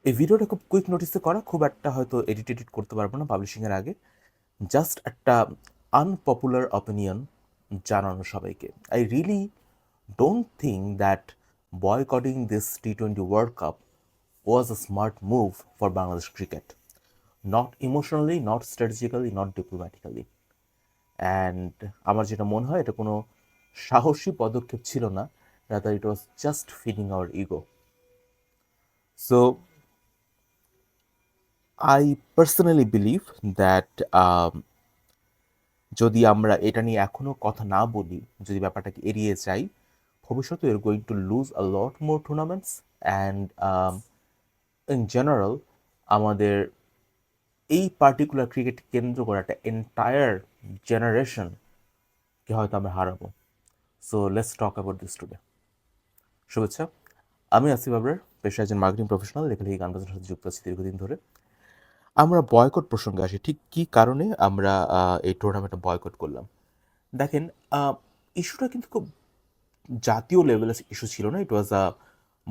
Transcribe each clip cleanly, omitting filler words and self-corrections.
এই ভিডিওটা খুব কুইক নোটিসে করা, খুব একটা হয়তো এডিট করতে পারবো না পাবলিশিংয়ের আগে। জাস্ট একটা আনপপুলার অপিনিয়ন জানানো সবাইকে। I really don't think that বয়কটিং this T20 world cup was a smart move for Bangladesh cricket, not emotionally, not strategically, not diplomatically. And আমার যেটা মনে হয় এটা কোনো সাহসী পদক্ষেপ ছিল না, rather it was just feeding our ego. So I personally believe that যদি আমরা এটা নিয়ে এখনও কথা না বলি, যদি ব্যাপারটাকে এড়িয়ে যাই, ভবিষ্যতে we're going to lose a lot more tournaments and in general আমাদের এই পার্টিকুলার ক্রিকেট কেন্দ্র করে একটা এন্টায়ার জেনারেশনকে হয়তো আমরা হারাবো। So let's talk about this today. শুভেচ্ছা, আমি আসিফ আবরার, পেশায় একজন মার্কেটিং প্রফেশনাল, লেখালেখি গান বাজনার সাথে যুক্ত আছি দীর্ঘদিন ধরে। আমরা বয়কট প্রসঙ্গে আসি, ঠিক কী কারণে আমরা এই টুর্নামেন্টটা বয়কট করলাম। দেখেন, ইস্যুটা কিন্তু খুব জাতীয় লেভেলের ইস্যু ছিল না, ইট ওয়াজ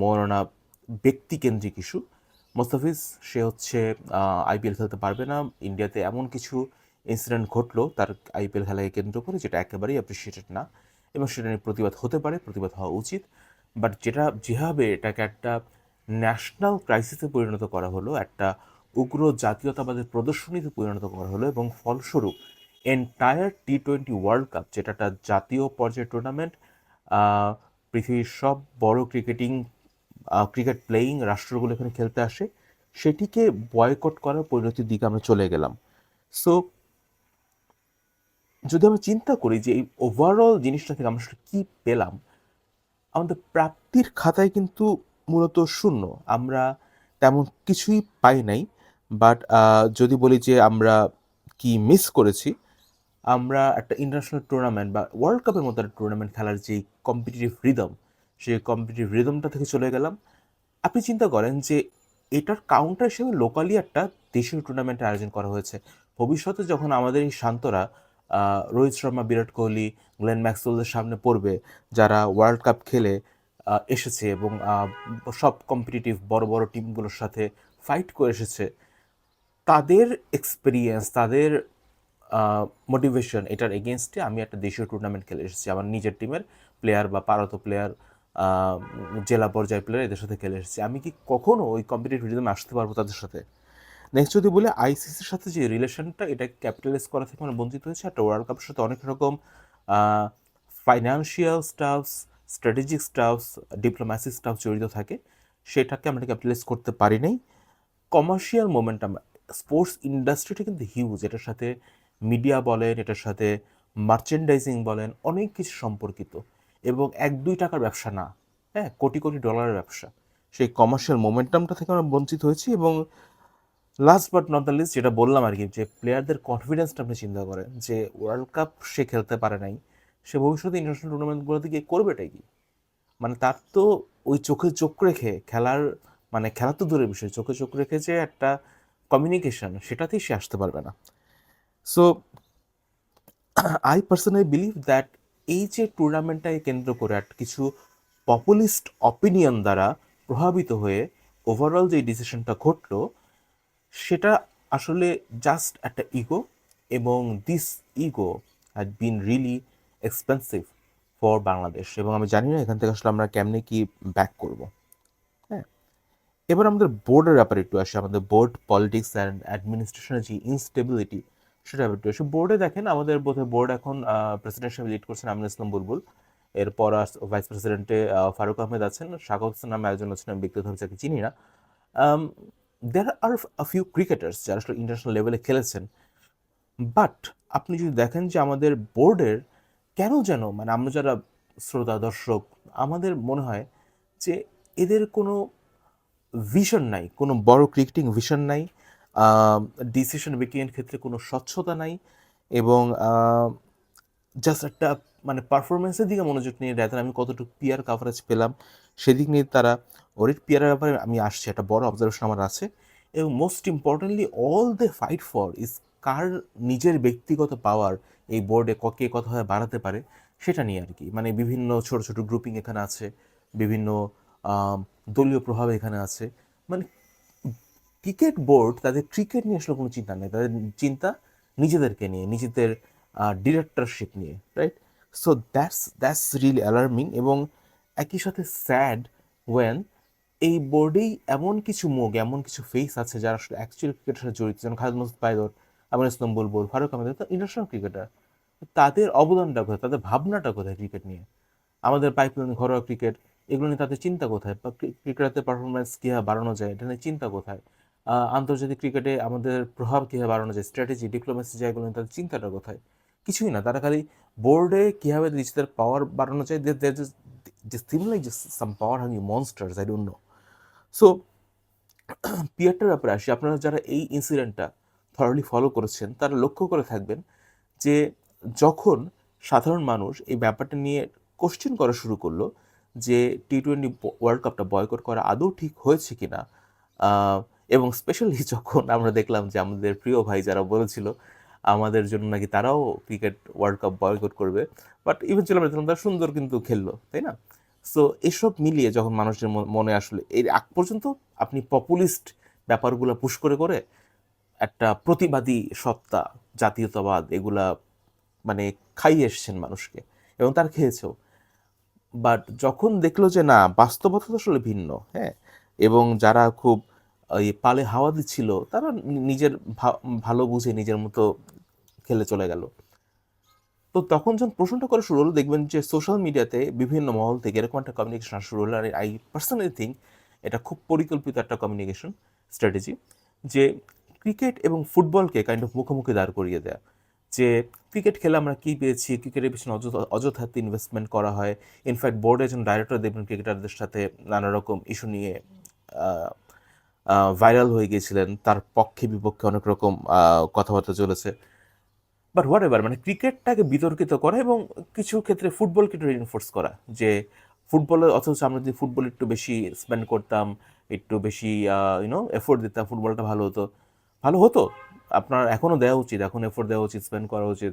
মৌলানা ব্যক্তিকেন্দ্রিক ইস্যু। মোস্তাফিজ সে হচ্ছে আইপিএল খেলতে পারবে না, ইন্ডিয়াতে এমন কিছু ইনসিডেন্ট ঘটলো তার আইপিএল খেলাকে কেন্দ্র করে, যেটা একেবারেই অ্যাপ্রিসিয়েটেড না, এবং সেটা নিয়ে প্রতিবাদ হতে পারে, প্রতিবাদ হওয়া উচিত। বাট যেভাবে এটাকে একটা ন্যাশনাল ক্রাইসিসে পরিণত করা হলো, একটা উগ্র জাতীয়তাবাদের প্রদর্শনীতে পরিণত করা হলো, এবং ফলস্বরূপ এন্টায়ার T20 ওয়ার্ল্ড কাপ, যেটা একটা জাতীয় পর্যায়ের টুর্নামেন্ট, পৃথিবীর সব বড় ক্রিকেট প্লেয়িং রাষ্ট্রগুলো এখানে খেলতে আসে, সেটিকে বয়কট করার পরিণতির দিকে আমরা চলে গেলাম। সো যদি আমরা চিন্তা করি যে এই ওভারঅল জিনিসটা থেকে আমরা আসলে কী পেলাম, আমাদের প্রাপ্তির খাতায় কিন্তু মূলত শূন্য, আমরা তেমন কিছুই পাই নাই। বাট যদি বলি যে আমরা কি মিস করেছি, আমরা একটা ইন্টারন্যাশনাল টুর্নামেন্ট বা ওয়ার্ল্ড কাপের মতো একটা টুর্নামেন্ট খেলার যেই কম্পিটিটিভ রিদম, সেই কম্পিটিটিভ রিদমটা থেকে চলে গেলাম। আপনি চিন্তা করেন যে এটার কাউন্টার হিসেবে লোকালি একটা দেশীয় টুর্নামেন্টের আয়োজন করা হয়েছে। ভবিষ্যতে যখন আমাদের এই শান্তরা রোহিত শর্মা, বিরাট কোহলি, গ্লেন ম্যাক্সওয়েলদের সামনে পড়বে, যারা ওয়ার্ল্ড কাপ খেলে এসেছে এবং সব কম্পিটিটিভ বড় বড় টিমগুলোর সাথে ফাইট করে এসেছে, তাদের এক্সপিরিয়েন্স, তাদের মোটিভেশন, এটার এগেনস্টে আমি একটা দেশীয় টুর্নামেন্ট খেলে এসেছি, আমার নিজের টিমের প্লেয়ার বা পারত প্লেয়ার, জেলা পর্যায়ের প্লেয়ার, এদের সাথে খেলে এসেছি, আমি কি কখনো ওই কম্পিটিটিভ রিদমে আসতে পারবো তাদের সাথে? নেক্সট যদি বলি আইসিসির সাথে যে রিলেশনটা, এটা ক্যাপিটালাইজ করা থেকে আমরা বঞ্চিত হয়েছে। একটা ওয়ার্ল্ড কাপের সাথে অনেক রকম financial stuffs, strategic stuffs, diplomacy staff জড়িত থাকে, সেটাকে আমরা ক্যাপিটালাইজ করতে পারি নাই। কমার্শিয়াল মোমেন্টাম, স্পোর্টস ইন্ডাস্ট্রিটা কিন্তু হিউজ, এটার সাথে মিডিয়া বলেন, এটার সাথে মার্চেন্ডাইজিং বলেন, অনেক কিছু সম্পর্কিত, এবং 1-2 টাকার ব্যবসা না, হ্যাঁ, কোটি কোটি ডলারের ব্যবসা। সেই কমার্শিয়াল মোমেন্টামটা থেকে আমরা বঞ্চিত হয়েছি। এবং last but not the least, যেটা বললাম আর কি, যে প্লেয়ারদের কনফিডেন্সটা আপনি চিন্তা করেন, যে ওয়ার্ল্ড কাপ সে খেলতে পারে নাই, সে ভবিষ্যতে ইন্টারন্যাশনাল টুর্নামেন্টগুলোতে গিয়ে করবেটাই কি? মানে তার তো ওই চোখে চোখ রেখে খেলার, মানে খেলা তো দূরের বিষয়, চোখে চোখ রেখে যে একটা কমিউনিকেশন, সেটাতেই সে আসতে পারবে না। So I personally believe that এই যে টুর্নামেন্টটাকে কেন্দ্র করে একটা কিছু পপুলিস্ট অপিনিয়ন দ্বারা প্রভাবিত হয়ে ওভারঅল যে ডিসিশনটা ঘটলো, সেটা আসলে জাস্ট একটা ইগো, এবং this ego had been really expensive for Bangladesh. এবং আমি জানি না এখান থেকে আসলে আমরা কেমনে কি ব্যাক করব। হ্যাঁ, এবার আমাদের বোর্ডের ব্যাপারে একটু আসি। আমাদের বোর্ড পলিটিক্স অ্যান্ড অ্যাডমিনিস্ট্রেশনের যে ইনস্টেবিলিটি, সেটা ব্যাপারে একটু আসি। বোর্ডে দেখেন, আমাদের বোধহয় বোর্ড এখন প্রেসিডেন্ট হিসেবে লিড করছেন আমিনুল ইসলাম বুলবুল, এরপর ভাইস প্রেসিডেন্টে ফারুক আহমেদ আছেন, স্বাগত হোসেন নামে একজন আছেন, আমি ব্যক্তিগতভাবে যাকে চিনি না। দেয়ার আর আ ফিউ ক্রিকেটার্স যারা আসলে ইন্টারন্যাশনাল লেভেলে খেলেছেন, বাট আপনি যদি দেখেন যে আমাদের বোর্ডের কেন যেন, মানে আমরা যারা শ্রোতা দর্শক, আমাদের মনে হয় যে এদের কোনো ভিশন নাই, কোনো বড় ক্রিকেটিং ভিশন নাই, ডিসিশন মেকিংয়ের ক্ষেত্রে কোনো স্বচ্ছতা নাই, এবং জাস্ট একটা মানে পারফরমেন্সের দিকে মনোযোগ নিয়ে রাদার আমি কতটুকু পিয়ার কাভারেজ পেলাম সেদিক নিয়ে তারা, ওরিট পিয়ারের ব্যাপারে আমি আসছি, একটা বড় অবজারভেশন আমার আছে। এবং most importantly all they fight for is কার নিজের ব্যক্তিগত পাওয়ার এই বোর্ডে কে কতভাবে বাড়াতে পারে, সেটা নিয়ে আর কি। মানে বিভিন্ন ছোট ছোট গ্রুপিং এখানে আছে, বিভিন্ন দলীয় প্রভাব এখানে আছে, মানে ক্রিকেট বোর্ড তাদের ক্রিকেট নিয়ে আসলে কোনো চিন্তা নেই, তাদের চিন্তা নিজেদেরকে নিয়ে, নিজেদের ডিরেক্টরশিপ নিয়ে, right? So that's really alarming এবং একই সাথে স্যাড ওয়েন এই বোর্ডেই এমন কিছু মুখ, এমন কিছু ফেস আছে যারা আসলে অ্যাকচুয়ালি ক্রিকেটের সাথে জড়িত, যেমন খালেদ মাসুদ পাইলট, আমির ইসলাম বুলবুল, ফারুক আহমেদ, ইন্টারন্যাশনাল ক্রিকেটার। তাদের অবদানটা কোথায়, তাদের ভাবনাটা কোথায় ক্রিকেট নিয়ে? আমাদের পাইপলাইন, ঘরোয়া ক্রিকেট, এগুলো নিয়ে তাদের চিন্তা কোথায়? বা ক্রিকেটারদের পারফরমেন্স কীভাবে বাড়ানো যায়, এটা নিয়ে চিন্তা কোথায়? আন্তর্জাতিক ক্রিকেটে আমাদের প্রভাব কীভাবে বাড়ানো যায়, স্ট্র্যাটেজি, ডিপ্লোমেসি, জায়গাগুলো নিয়ে তাদের চিন্তাটা কোথায়? কিছুই না, তারা খালি বোর্ডে কীভাবে নিজেদের পাওয়ার বাড়ানো যায়, just seem like just some power hungry monsters, I don't know. So পিয়ারটার ব্যাপারে আসি, আপনারা যারা এই ইনসিডেন্টটা থরলি ফলো করেছেন তারা লক্ষ্য করে থাকবেন যে যখন সাধারণ মানুষ এই ব্যাপারটা নিয়ে কোশ্চেন করা শুরু করলো যে T20 ওয়ার্ল্ড কাপটা বয়কট করা আদৌ ঠিক হয়েছে কিনা, এবং স্পেশালি যখন আমরা দেখলাম যে আমাদের প্রিয় ভাই যারা বলেছিল আমাদের জন্য নাকি তারাও ক্রিকেট ওয়ার্ল্ড কাপ বয়কট করবে, বাট ইভেনচুয়ালি আমরা দেখলাম তারা সুন্দর কিন্তু খেললো, তাই না? সো এসব মিলিয়ে যখন মানুষের মনে আসলে এর আগ পর্যন্ত আপনি পপুলিস্ট ব্যাপারগুলো পুশ করে করে একটা প্রতিবাদী সত্তা, জাতীয়তাবাদ, এগুলা মানে খাইয়ে এসছেন মানুষকে, এবং তার খেয়েছেও। বাট যখন দেখলো যে না, বাস্তবতা তো আসলে ভিন্ন, হ্যাঁ, এবং যারা খুব ওই পালে হাওয়া দিচ্ছিল তারা নিজের ভালো বুঝে নিজের মতো খেলে চলে গেল। তো তখন যখন প্রশ্নটা করা শুরু হলো, দেখবেন যে সোশ্যাল মিডিয়াতে বিভিন্ন মহল থেকে এরকম একটা কমিউনিকেশন আসা শুরু হলো। আর আই পার্সোনালি থিঙ্ক এটা খুব পরিকল্পিত একটা কমিউনিকেশন স্ট্র্যাটেজি, যে ক্রিকেট এবং ফুটবলকে কাইন্ড অফ মুখোমুখি দাঁড় করিয়ে দেয়া। যে ক্রিকেট খেলে আমরা কী পেয়েছি, ক্রিকেটের পিছনে অযথার্থ ইনভেস্টমেন্ট করা হয়। ইনফ্যাক্ট বোর্ডে একজন ডাইরেক্টর দেখবেন ক্রিকেটারদের সাথে নানা রকম ইস্যু নিয়ে ভাইরাল হয়ে গিয়েছিলেন, তার পক্ষে বিপক্ষে অনেক রকম কথাবার্তা চলেছে। বাট হোয়াট এভার, মানে ক্রিকেটটাকে বিতর্কিত করা এবং কিছু ক্ষেত্রে ফুটবলকে একটু রিনফোর্স করা, যে ফুটবলে অথচ আমরা যদি ফুটবল একটু বেশি স্পেন্ড করতাম, একটু বেশি এফোর্ট দিতাম, ফুটবলটা ভালো হতো। ভালো হতো, আপনার এখনও দেওয়া উচিত, এখন এফোর্ট দেওয়া উচিত, স্পেন্ড করা উচিত।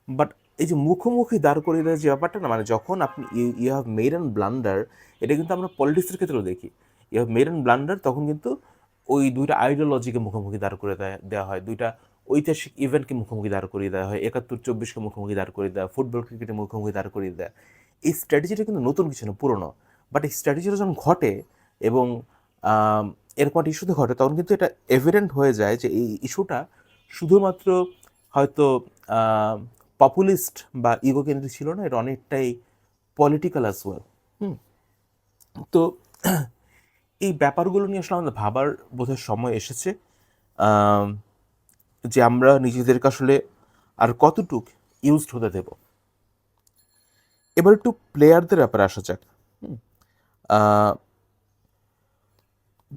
বাট এই যে মুখোমুখি দাঁড় করিয়ে দেওয়ার যে ব্যাপারটা না, মানে যখন আপনি you have made and blunder, এটা কিন্তু আমরা পলিটিক্সের ক্ষেত্রেও দেখি। You have made and blunder, তখন কিন্তু ওই দুইটা আইডিওলজিকে মুখোমুখি দাঁড় করে দেওয়া হয়, দুইটা ঐতিহাসিক ইভেন্টকে মুখোমুখি দাঁড় করিয়ে দেওয়া হয়, 71-24কে মুখোমুখি দাঁড় করিয়ে দেওয়া, ফুটবল ক্রিকেটের মুখোমুখি দাঁড় করিয়ে দেওয়া। এই স্ট্র্যাটেজিটা কিন্তু নতুন কিছু না, পুরনো। বাট এই স্ট্র্যাটেজিটা যখন ঘটে এবং এরকম একটা ইস্যুতে ঘটে, তখন কিন্তু এটা এভিডেন্ট হয়ে যায় যে এই ইস্যুটা শুধুমাত্র হয়তো পপুলিস্ট বা ইগোকেন্দ্রিক ছিল না, এটা অনেকটাই পলিটিক্যাল অ্যাজ ওয়েল। তো এই ব্যাপারগুলো নিয়ে আসলে আমাদের ভাবার বোধহয় সময় এসেছে, যে আমরা নিজেদেরকে আসলে আর কতটুক ইউজড হতে দেব। এবার একটু প্লেয়ারদের ব্যাপারে আসা যাক।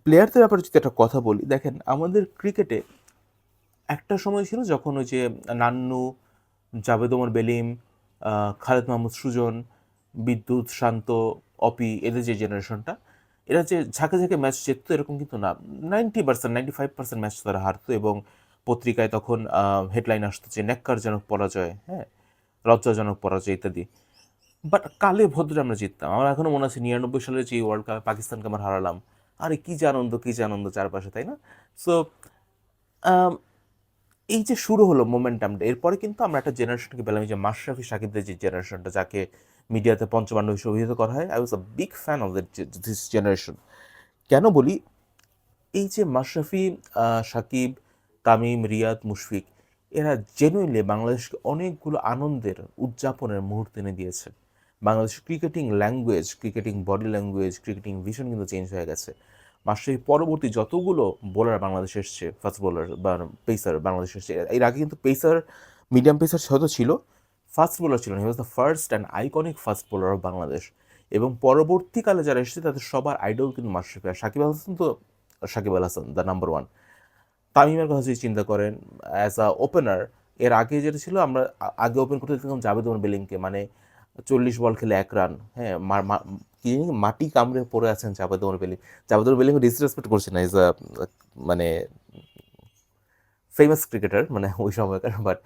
প্লেয়ারদের ব্যাপারে যদি একটা কথা বলি, দেখেন আমাদের ক্রিকেটে একটা সময় ছিল যখন ওই যে নান্নু, জাভেদ ওমর বেলিম, খালেদ মাহমুদ সুজন, বিদ্যুৎ, শান্ত, অপি, এদের যে জেনারেশনটা, এরা যে ঝাঁকে ঝাঁকে ম্যাচ জিততো এরকম কিন্তু না। 90%, 95% ম্যাচ তারা হারতো, এবং পত্রিকায় তখন হেডলাইন আসতো যে ন্যাক্কারজনক পরাজয়, হ্যাঁ, লজ্জাজনক পরাজয় ইত্যাদি। বাট কালে ভদ্রে আমরা জিততাম। আমার এখনও মনে আছে 99 সালে যে ওয়ার্ল্ড কাপে পাকিস্তানকে আমরা হারালাম, আরে কী যে আনন্দ, কী যে আনন্দ চারপাশে, তাই না? সো এই যে শুরু হলো মোমেন্টামটা, এরপরে কিন্তু আমরা একটা জেনারেশনকে পেলাম, এই যে মাশরাফি সাকিবদের যে জেনারেশনটা, যাকে মিডিয়াতে পঞ্চপাণ্ডব হিসেবে অভিহিত করা হয়। I was a big fan of this generation. কেন বলি, এই যে মাশরাফি, সাকিব, তামিম, রিয়াদ, মুশফিক, এরা জেনুইনলি বাংলাদেশকে অনেকগুলো আনন্দের, উদযাপনের মুহূর্ত এনে দিয়েছে। বাংলাদেশের cricketing language, cricketing body language, cricketing vision কিন্তু চেঞ্জ হয়ে গেছে। মাশরাফি পরবর্তী যতগুলো বোলার বাংলাদেশে এসছে, ফাস্ট বোলার বা পেসার বাংলাদেশে এসছে, এর আগে কিন্তু পেসার, মিডিয়াম পেসার হয়তো ছিল, ফাস্ট বোলার ছিল না। He was the first and iconic fast bowler of Bangladesh. এবং পরবর্তীকালে যারা এসেছে তাদের সবার আইডল কিন্তু মাশরাফি। আর সাকিব আল হাসান তো Shakib Al Hasan, the number one. তামিমের কথা যদি চিন্তা করেন অ্যাজ আ ওপেনার, এর আগে যেটা ছিল, আমরা আগে ওপেন করতে দেখতাম জাভেদ ওমর বেলিমকে, মানে 40 বল খেলে 1 রান, হ্যাঁ, কি মাটি কামড়ে পড়ে আছেন জাভেদ ওমর বেলিম। জাভেদ ওমর বেলিমকে ডিসরেসপেক্ট করছে না, ইজ আ মানে ফেমাস ক্রিকেটার মানে ওই সময়কার, বাট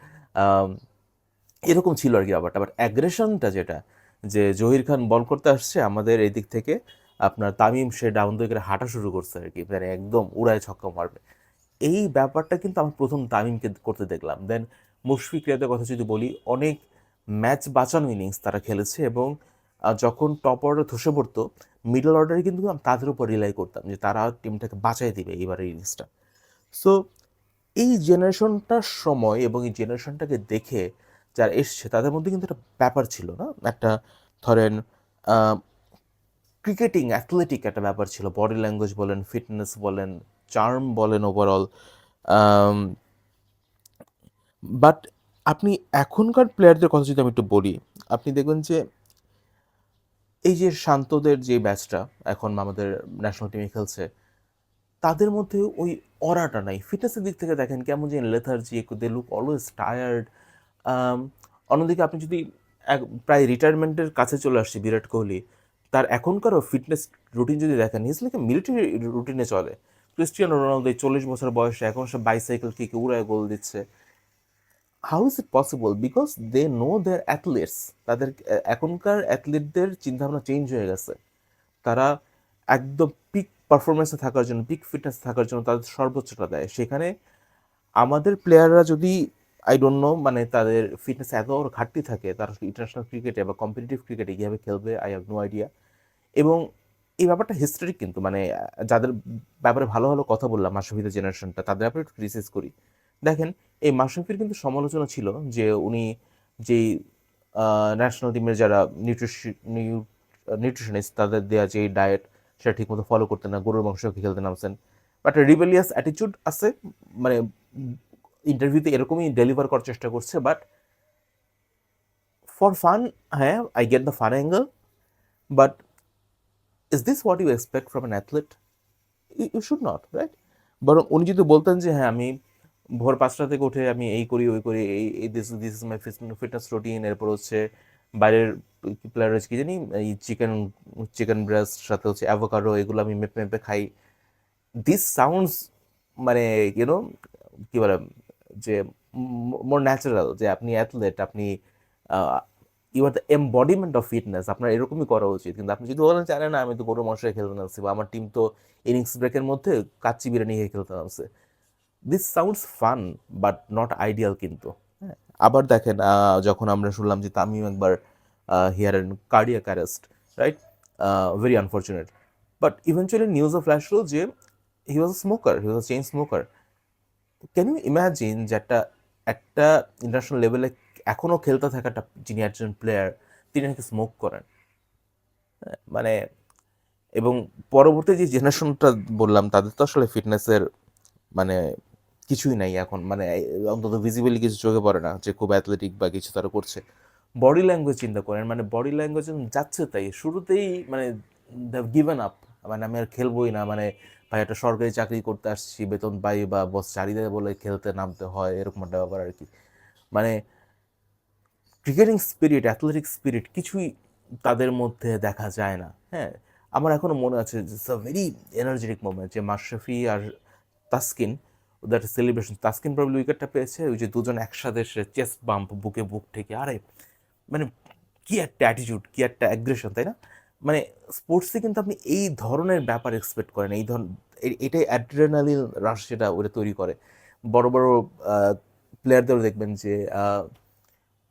এরকম ছিল আর কি ব্যাপারটা। বাট অ্যাগ্রেশনটা যেটা, যে জহির খান বল করতে আসছে আমাদের এই দিক থেকে, আপনার তামিম সে ডাউন দ্য উইকেটে হাঁটা শুরু করছে আর কি, মানে একদম উড়ায় ছক্কা মারবে। এই ব্যাপারটা কিন্তু আমার প্রথম তামিমকে করতে দেখলাম। দেন মুশফিক রিয়াদের কথা যদি বলি, অনেক ম্যাচ বাঁচানো ইনিংস তারা খেলেছে, এবং যখন টপ অর্ডার ধসে পড়তো, মিডল অর্ডারে কিন্তু আমি তাদের উপর রিলাই করতাম যে তারা টিমটাকে বাঁচাই দিবে এইবারের ইনিংসটা। সো এই জেনারেশনটার সময় এবং এই জেনারেশনটাকে দেখে যারা এসছে তাদের মধ্যে কিন্তু একটা ব্যাপার ছিল না, একটা ধরেন ক্রিকেটিং অ্যাথলেটিক একটা ব্যাপার ছিল, বডি ল্যাঙ্গুয়েজ বলেন, ফিটনেস বলেন, চার্ম বলেন, ওভারঅল। বাট আপনি এখনকার প্লেয়ারদের কথা যদি আমি একটু বলি, আপনি দেখবেন যে এই যে শান্তদের যে ব্যাচটা এখন আমাদের ন্যাশনাল টিমে খেলছে, তাদের মধ্যে ওই অরাটা নাই। ফিটনেসের দিক থেকে দেখেন কেমন যে lethargy, they look always tired. অন্যদিকে আপনি যদি প্রায় রিটায়ারমেন্টের কাছে চলে আসছে বিরাট কোহলি, তার এখনকারও ফিটনেস রুটিন যদি দেখেন, ইজ লাইক মিলিটারি রুটিনে চলে। ক্রিস্টিয়ানো রোনালদো 40 বছর বয়সে এখন সে বাইসাইকেল কিকে উড়ায় গোল দিচ্ছে। How is it possible? Because they know their athletes. তাদের এখনকার অ্যাথলিটদের চিন্তাভাবনা চেঞ্জ হয়ে গেছে। তারা একদম পিক পারফরমেন্সে থাকার জন্য, পিক ফিটনেস থাকার জন্য তাদের সর্বোচ্চটা দেয়। সেখানে আমাদের প্লেয়াররা যদি আই ডোন্ট নো, মানে তাদের ফিটনেস এত বড় ঘাটতি থাকে, তারা ইন্টারন্যাশনাল ক্রিকেটে বা কম্পিটিটিভ ক্রিকেটে কীভাবে খেলবে, আই হ্যাভ নো আইডিয়া। এবং এই ব্যাপারটা হিস্ট্রিক কিন্তু, মানে যাদের ব্যাপারে ভালো ভালো কথা বললাম, মাশরাফিদের জেনারেশনটা, তাদের ব্যাপারে একটু ক্রিটিসাইজ করি। দেখেন, এই মাশরাফির কিন্তু সমালোচনা ছিল যে উনি যেই ন্যাশনাল টিমের যারা নিউট্রিশনিস্ট তাদের দেওয়া যে ডায়েট সেটা ঠিকমতো ফলো করতেন না, গরুর মাংস খেলতে নামছেন। বাট রিবেলিয়াস অ্যাটিটিউড আছে, মানে ইন্টারভিউতে এরকমই ডেলিভার করার চেষ্টা করছে। বাট ফর ফান, হ্যাঁ, I get the fun angle, but is this what you expect from an athlete? You should not, right? বরং উনি যদি বলতেন যে হ্যাঁ, আমি ভোর 5টা থেকে উঠে আমি এই করি ওই করি, এই this this is my fitness routine, এরপর হচ্ছে বাইরের প্লেয়ার হচ্ছে কি জানি, এই চিকেন চিকেন ব্রেস্ট সাথে হচ্ছে অ্যাভোকাডো, এগুলো আমি মেপে মেপে খাই, দিস সাউন্ডস মানে ইউনো কি বলে যে মোর ন্যাচারাল, যে আপনি অ্যাথলেট, আপনি you are the embodiment of fitness, আপনার এরকমই করা উচিত। কিন্তু আপনি যদি বলেন জানেন না, আমি তো গরু মশাই খেলতে নামছি, বা আমার টিম তো ইনিংস ব্রেকের মধ্যে কাচ্চি বিরিয়ানি খেয়ে খেলতে নামছে, this sounds fun but not ideal কিন্তু। হ্যাঁ, আবার দেখেন যখন আমরা শুনলাম যে তামিম একবার here and cardiac arrest, right, very unfortunate, but eventually নিউজও ফ্ল্যাশ হলো যে he was a smoker, he was a chain smoker. Can you imagine যে একটা একটা ইন্টারন্যাশনাল লেভেলে এখনও খেলতে থাকা একটা যিনি একজন প্লেয়ার, তিনি নাকি স্মোক করেন? মানে, এবং পরবর্তী যে জেনারেশনটা বললাম, তাদের তো আসলে ফিটনেসের মানে কিছুই নাই এখন, মানে অন্তত ভিজিবলি কিছু চোখে পড়ে না যে খুব অ্যাথলেটিক বা কিছু তারা করছে। বডি ল্যাঙ্গুয়েজ চিন্তা করেন, মানে বডি ল্যাঙ্গুয়েজ যাচ্ছে তাই, শুরুতেই মানে গিভেন আপ, মানে আমি আর খেলবোই না, মানে ভাই একটা সরকারি চাকরি করতে আসছি, বেতন পাই বা বস ছাড়ি দেয় বলে খেলতে নামতে হয়, এরকম একটা ব্যাপার আর কি। মানে ক্রিকেটিং স্পিরিট, অ্যাথলেটিক স্পিরিট কিছুই তাদের মধ্যে দেখা যায় না। হ্যাঁ, আমার এখনও মনে আছে, it's a very energetic moment যে মাশরাফি আর তাসকিন, ওদের একটা সেলিব্রেশন, তাসকিন প্রবলি উইকেটটা পেয়েছে, ওই যে দুজন একসাথে সে চেস্ট বাম্প, বুকে বুক থেকে, আরে মানে কি একটা অ্যাটিটিউড, কি একটা অ্যাগ্রেশন, তাই না? মানে স্পোর্টসে কিন্তু আপনি এই ধরনের ব্যাপার এক্সপেক্ট করেন, এই ধরনের এটাই অ্যাড্রেনালিন রাশ যেটা ওটা তৈরি করে। বড় বড় প্লেয়ারদেরও দেখবেন যে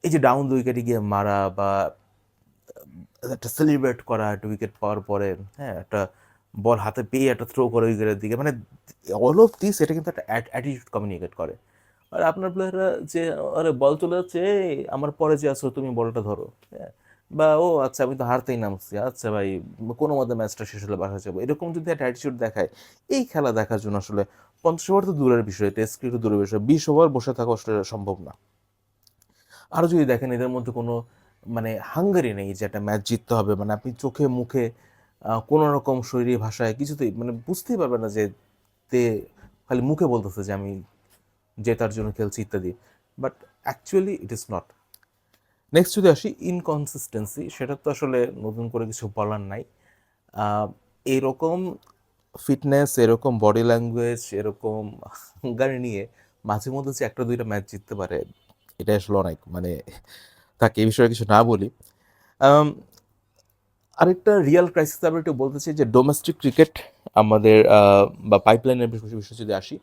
এই যে ডাউন দ্য উইকেটে গিয়ে মারা, বা একটা সেলিব্রেট করা একটা উইকেট পাওয়ার পরে, হ্যাঁ, একটা বল হাতে পেয়ে একটা থ্রো করে উইকেটের দিকে, মানে অল অফ দিস এটা কিন্তু একটা অ্যাটিটিউড কমিউনিকেট করে। আর আপনার প্লেয়াররা যে আরে বল চলে যাচ্ছে, এই আমার পরে যে আসো তুমি বলটা ধরো, হ্যাঁ, বা ও আচ্ছা আমি তো হারতেই নামছি, আচ্ছা ভাই কোনো মতে ম্যাচটা শেষ হলে বাসা যাবো, এরকম যদি একটা অ্যাটিটিউড দেখায়, এই খেলা দেখার জন্য আসলে 50 ওভার তো দূরের বিষয়, টেস্ট ক্রিকেট দূরের বিষয়, 20 ওভার বসে থাকা আসলে সম্ভব না। আরও যদি দেখেন এদের মধ্যে কোনো মানে হাঙ্গারি নেই যে একটা ম্যাচ জিততে হবে, মানে আপনি চোখে মুখে কোনো রকম শরীরী ভাষায় কিছুতেই মানে বুঝতেই পারবেন না যে তে খালি মুখে বলতেছে যে আমি জেতার জন্য খেলছি ইত্যাদি, but actually it is not. Next যদি আসি ইনকনসিস্টেন্সি, সেটা তো আসলে নতুন করে কিছু বলার নাই। এরকম ফিটনেস, এরকম বডি ল্যাঙ্গুয়েজ, এরকম হাঙ্গার নিয়ে মাঝে মধ্যে যে একটা দুইটা ম্যাচ জিততে পারে, এটা আসলে অনেক, মানে তাকে এই বিষয়ে কিছু না বলি। আম, আরেকটা রিয়েল ক্রাইসিস আমি একটু বলতে চাই যে ডোমেস্টিক ক্রিকেট আমাদের বা পাইপলাইনের বিষয় যদি আসি,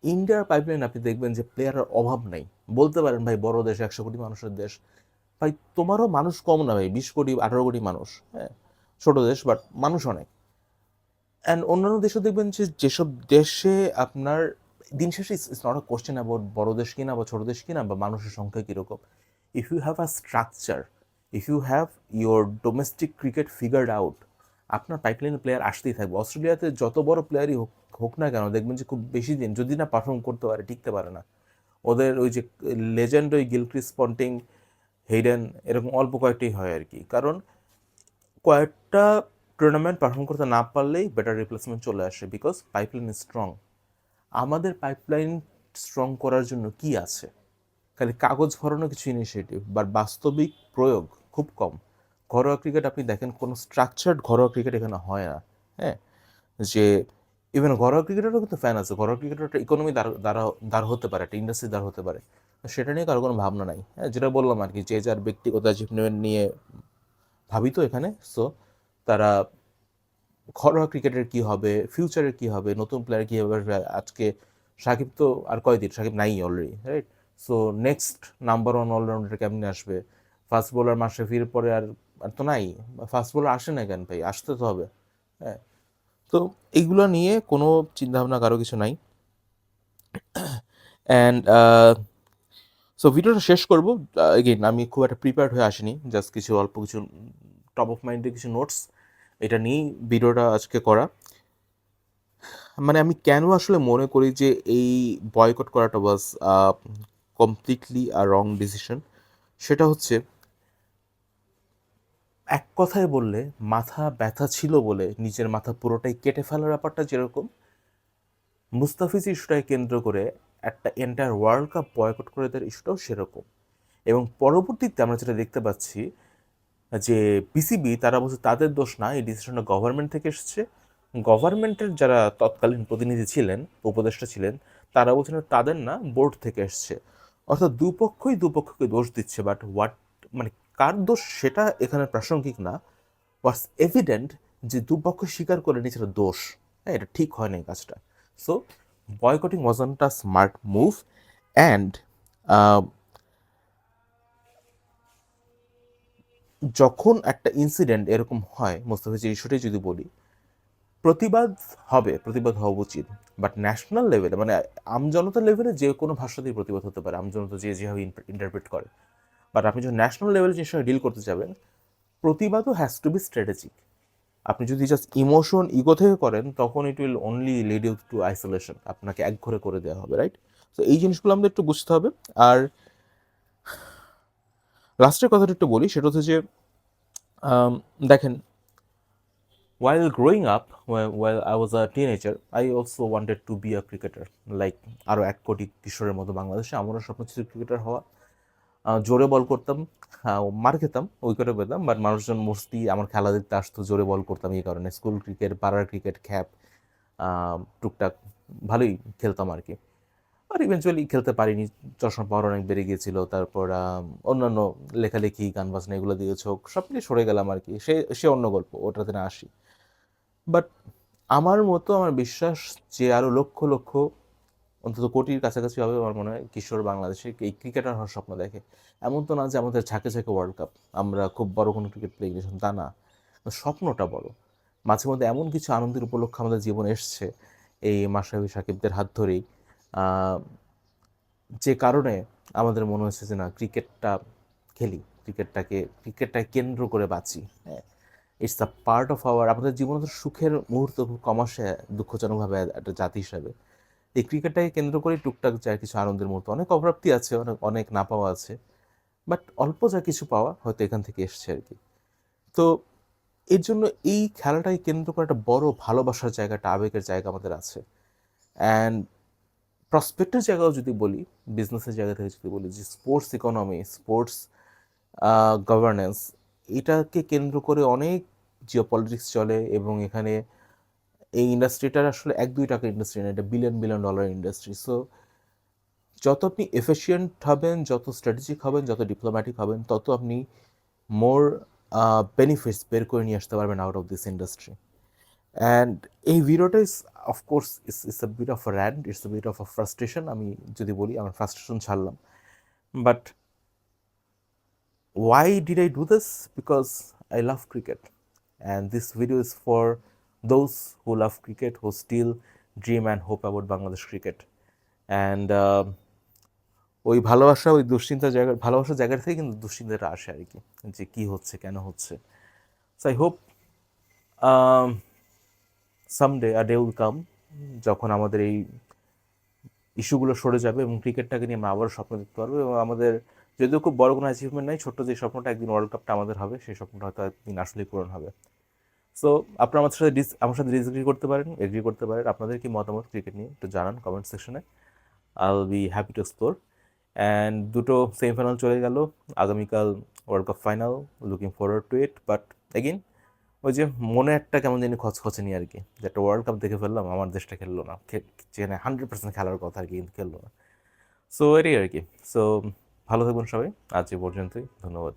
ইন্ডিয়ার পাইপলাইন আপনি দেখবেন যে প্লেয়ারের অভাব নাই। বলতে পারেন ভাই বড় দেশ, 100 কোটি মানুষের দেশ, ভাই তোমারও মানুষ কম না ভাই, 20 কোটি 18 কোটি মানুষ, হ্যাঁ ছোট দেশ বাট মানুষ অনেক। অ্যান্ড অন্যান্য দেশে দেখবেন যে যেসব দেশে আপনার দিন শেষে it's not a question about বড় দেশ কিনা বা ছোট দেশ কিনা বা মানুষের সংখ্যা কীরকম। If you have a structure, if you have your domestic cricket figured out, আপনার পাইপলাইন প্লেয়ার আসতেই থাকবে। অস্ট্রেলিয়াতে যত বড় প্লেয়ারই হোক হোক না কেন, দেখবেন যে খুব বেশি দিন যদি না পারফর্ম করতে পারে, টিকতে পারে না। ওদের ওই যে লেজেন্ড ওই গিলক্রিস্ট, পন্টিং, হেইডেন, এরকম অল্প কয়েকটি হয় আর কি। কারণ কয়েকটা টুর্নামেন্ট পারফর্ম করতে না পারলেই বেটার রিপ্লেসমেন্ট চলে আসে, বিকজ পাইপলাইন ইজ স্ট্রং। আমাদের পাইপলাইন স্ট্রং করার জন্য কি আছে? খালি কাগজ ভরানো কিছু ইনিশিয়েটিভ, বাট বাস্তবিক প্রয়োগ খুব কম। ঘরোয়া ক্রিকেট আপনি দেখেন, কোনো স্ট্রাকচার্ড ঘরোয়া ক্রিকেট এখানে হয় না। হ্যাঁ, যে ইভেন ঘরোয়া ক্রিকেটেরও কিন্তু ফ্যান আছে, ঘরোয়া ক্রিকেটের একটা ইকোনমি দাঁড় হতে পারে, একটা ইন্ডাস্ট্রি দাঁড় হতে পারে। সেটা নিয়ে কারো কোনো ভাবনা নাই। হ্যাঁ, যেটা বললাম আর কি, যে যার ব্যক্তিগত অ্যাচিভমেন্ট নিয়ে ভাবিত এখানে। সো তারা ঘরোয়া ক্রিকেটের কী হবে, ফিউচারের কী হবে, নতুন প্লেয়ার কী হবে। আজকে সাকিব তো আর কয়দিন, সাকিব নাই already, right? So next number one allrounder কেমনে আসবে? ফাস্ট বোলার মাশরাফির পরে আর আর তো নাই। ফাস্ট বোলার আসে না কেন ভাই? আসতে তো হবে। হ্যাঁ, তো এইগুলো নিয়ে কোনো চিন্তাভাবনা কারো কিছু নাই। অ্যান্ড সো ভিডিওটা শেষ করবো। এগেইন আমি খুব একটা প্রিপেয়ার্ড হয়ে আসিনি, জাস্ট কিছু অল্প কিছু টপ অফ মাইন্ডে কিছু নোটস, এটা নিয়েই ভিডিওটা আজকে করা। মানে আমি কেন আসলে মনে করি যে এই বয়কট করাটা was completely a wrong decision, সেটা হচ্ছে এক কথায় বললে মাথা ব্যথা ছিল বলে নিজের মাথা পুরোটাই কেটে ফেলার ব্যাপারটা যেরকম, মুস্তাফিজ ইস্যুটাকে কেন্দ্র করে একটা এন্টায়ার ওয়ার্ল্ড কাপ বয়কট করে দেওয়ার ইস্যুটাও সেরকম। এবং পরবর্তীতে আমরা যেটা দেখতে পাচ্ছি যে বিসিবি তারা বলছে তাদের দোষ না, এই ডিসিশনটা গভর্নমেন্ট থেকে এসেছে। গভর্নমেন্টের যারা তৎকালীন প্রতিনিধি ছিলেন, উপদেষ্টা ছিলেন, তারা বলছেন তাদের না, বোর্ড থেকে এসছে। অর্থাৎ দুপক্ষই দুপক্ষকে দোষ দিচ্ছে, বাট হোয়াট মানে কার দোষ সেটা এখানে প্রাসঙ্গিক না। হোয়াটস এভিডেন্ট যে দুপক্ষ স্বীকার করে নিচ্ছে এটা দোষ। হ্যাঁ, এটা ঠিক হয় না এই কাজটা। So বয়কটিং wasn't a smart move. And যখন একটা ইনসিডেন্ট এরকম হয়, মোস্তাফিজের ইস্যুটাই যদি বলি, প্রতিবাদ হবে, প্রতিবাদ হওয়া উচিত। বাট ন্যাশনাল লেভেলে মানে আমজনতার লেভেলে যে কোনো ভাষাতেই প্রতিবাদ হতে পারে, আমজনতা যে যেভাবে ইন্টারপ্রেট করে। বাট আপনি যখন ন্যাশনাল লেভেলে জিনিসটা ডিল করতে যাবেন, প্রতিবাদও হ্যাজ টু বি স্ট্র্যাটেজিক। আপনি যদি জাস্ট ইমোশন ইগো থেকে করেন, তখন it will only lead you to isolation, আপনাকে একঘরে করে দেওয়া হবে, রাইট? তো এই জিনিসগুলো আমাদের একটু বুঝতে হবে। আর লাস্টের কথাটা একটু বলি, সেটা হচ্ছে যে দেখেন, while growing up, while I was a teenager, I also wanted to be a cricketer. Like আরও 1 কোটি কিশোরের মতো বাংলাদেশে আমারও স্বপ্ন ছিল ক্রিকেটার হওয়া। জোরে বল করতাম, মার খেতাম, উইকেটও পেতাম, বাট মানুষজন মোস্টলি আমার খেলা দেখতে আসতো, জোরে বল করতাম এই কারণে। স্কুল ক্রিকেট, পাড়ার ক্রিকেট, খ্যাপ, টুকটাক ভালোই খেলতাম আর কি। আর ইভেনচুয়ালি খেলতে পারিনি, চশমা পাওয়ার অনেক বেড়ে গিয়েছিল। তারপর অন্যান্য লেখালেখি, গান বাজনা এগুলো দিয়ে চোখ সব নিয়ে সরে গেলাম আর কি। সে সে অন্য গল্প, ওটাতে না আসি। বাট আমার মতো, আমার বিশ্বাস যে আরও লক্ষ লক্ষ, অন্তত কোটির কাছাকাছি হবে আমার মনে হয়, কিশোর বাংলাদেশে এই ক্রিকেটার হওয়ার স্বপ্ন দেখে। এমন তো না যে আমাদের ঝাঁকে ঝাঁকে ওয়ার্ল্ড কাপ, আমরা খুব বড় কোনো ক্রিকেট প্লেয়িং নেশন, তা না। স্বপ্নটা বড়। মাঝে মধ্যে এমন কিছু আনন্দের উপলক্ষ আমাদের জীবনে এসছে এই মাশরাফি সাকিবদের হাত ধরেই, যে কারণে আমাদের মনে হচ্ছে যে না, ক্রিকেটটা খেলি, ক্রিকেটটাকে কেন্দ্র করে বাঁচি। হ্যাঁ, it's a part of our, আমাদের জীবনে তো সুখের মুহূর্ত খুব কম আসে দুঃখজনকভাবে একটা জাতি হিসাবে। এই ক্রিকেটটাকে কেন্দ্র করে টুকটাক যা কিছু আনন্দের মুহূর্ত, অনেক অপ্রাপ্তি আছে, অনেক অনেক না পাওয়া আছে, বাট অল্প যা কিছু পাওয়া হয়তো এখান থেকে এসছে আর কি। তো এর জন্য এই খেলাটাকে কেন্দ্র করে একটা বড় ভালোবাসার জায়গা, একটা আবেগের জায়গা আমাদের আছে। অ্যান্ড প্রসপেক্টের জায়গাও যদি বলি, বিজনেসের জায়গা থেকে যদি বলি, যে স্পোর্টস ইকোনমি, স্পোর্টস গভর্নেন্স, এটাকে কেন্দ্র করে অনেক জিওপলিটিক্স চলে। এবং এখানে এই ইন্ডাস্ট্রিটার আসলে 1-2 টাকার ইন্ডাস্ট্রি না, এটা billion billion dollar industry. So যত আপনি এফিশিয়েন্ট হবেন, যত স্ট্র্যাটেজিক হবেন, যত ডিপ্লোম্যাটিক হবেন, তত আপনি মোর বেনিফিটস বের করে নিয়ে আসতে পারবেন out of this industry. And এই ভিডিওটা is of course it's a bit of a rant, it's a bit of a frustration. আমি যদি বলি আমার ফ্রাস্ট্রেশন ছাড়লাম, but why did I do this? Because I love cricket, and this video is for those who love cricket, who still dream and hope about Bangladesh cricket. And ওই ভালোবাসা, ওই দুশ্চিন্তার জায়গা, ভালোবাসার জায়গা থেকে কিন্তু দুশ্চিন্তাটা আসে আর কি, যে কী হচ্ছে, কেন হচ্ছে। So I hope someday a day will come যখন আমাদের এই ইস্যুগুলো সরে যাবে এবং ক্রিকেটটাকে নিয়ে আমরা আবারও স্বপ্ন দেখতে পারবো, এবং আমাদের যদিও খুব বড় কোনো অ্যাচিভমেন্ট নাই, ছোট্ট যে স্বপ্নটা একদিন ওয়ার্ল্ড কাপটা আমাদের হবে, সেই স্বপ্নটা হয়তো একদিন আসলেই পূরণ হবে। সো আপনারা আমার সাথে ডিসএগ্রি করতে পারেন, এগ্রি করতে পারেন। আপনাদের কি মতামত ক্রিকেট নিয়ে একটু জানান কমেন্ট সেকশনে। I will be happy to explore. And দুটো সেমিফাইনাল চলে গেল, আগামীকাল world cup final, looking forward to it. But again ওই যে মনে একটা কেমন জানি খচখচে নিয়ে আর কি, যে একটা ওয়ার্ল্ড কাপ দেখে ফেললাম, আমার দেশটা খেললো না, যেখানে 100% খেলার কথা আর কি, কিন্তু খেললো না। সো এটাই আর কি। সো ভালো থাকবেন সবাই, আজ এ পর্যন্তই, ধন্যবাদ।